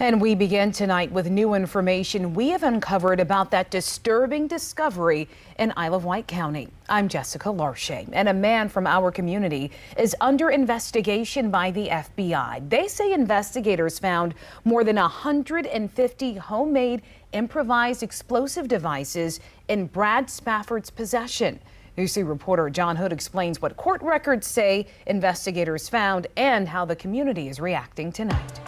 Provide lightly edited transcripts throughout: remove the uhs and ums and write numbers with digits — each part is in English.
And we begin tonight with new information we have uncovered about that disturbing discovery in Isle of Wight County. I'm Jessica Larshay, and a man from our community is under investigation by the FBI. They say investigators found more than 150 homemade improvised explosive devices in Brad Spafford's possession. UC reporter John Hood explains what court records say investigators found and how the community is reacting tonight.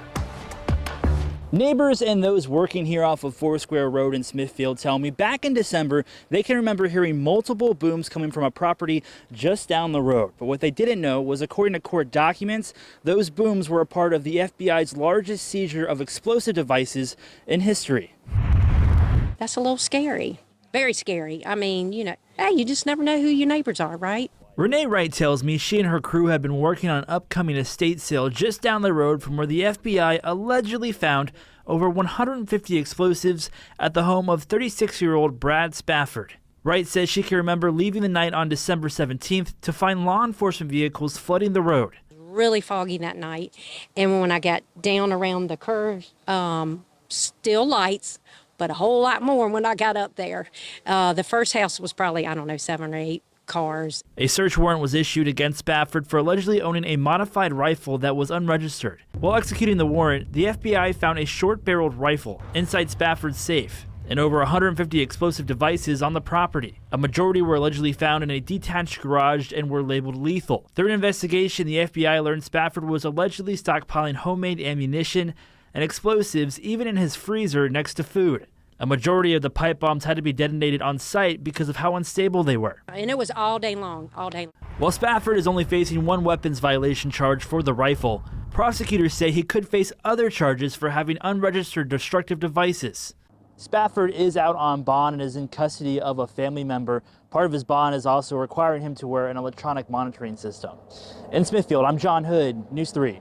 Neighbors and those working here off of Foursquare Road in Smithfield tell me back in December, they can remember hearing multiple booms coming from a property just down the road. But what they didn't know was, according to court documents, those booms were a part of the FBI's largest seizure of explosive devices in history. That's a little scary, very scary. I mean, hey, you just never know who your neighbors are, right? Renee Wright tells me she and her crew have been working on an upcoming estate sale just down the road from where the FBI allegedly found over 150 explosives at the home of 36-year-old Brad Spafford. Wright says she can remember leaving the night on December 17th to find law enforcement vehicles flooding the road. Really foggy that night, and when I got down around the curve, still lights, but a whole lot more when I got up there. The first house was probably, 7 or 8 cars. A search warrant was issued against Spafford for allegedly owning a modified rifle that was unregistered. While executing the warrant, the FBI found a short-barreled rifle inside Spafford's safe and over 150 explosive devices on the property. A majority were allegedly found in a detached garage and were labeled lethal. Through an investigation, the FBI learned Spafford was allegedly stockpiling homemade ammunition and explosives even in his freezer next to food. A majority of the pipe bombs had to be detonated on site because of how unstable they were. And it was all day long, all day long. While Spafford is only facing one weapons violation charge for the rifle, prosecutors say he could face other charges for having unregistered destructive devices. Spafford is out on bond and is in custody of a family member. Part of his bond is also requiring him to wear an electronic monitoring system. In Smithfield, I'm John Hood, News 3.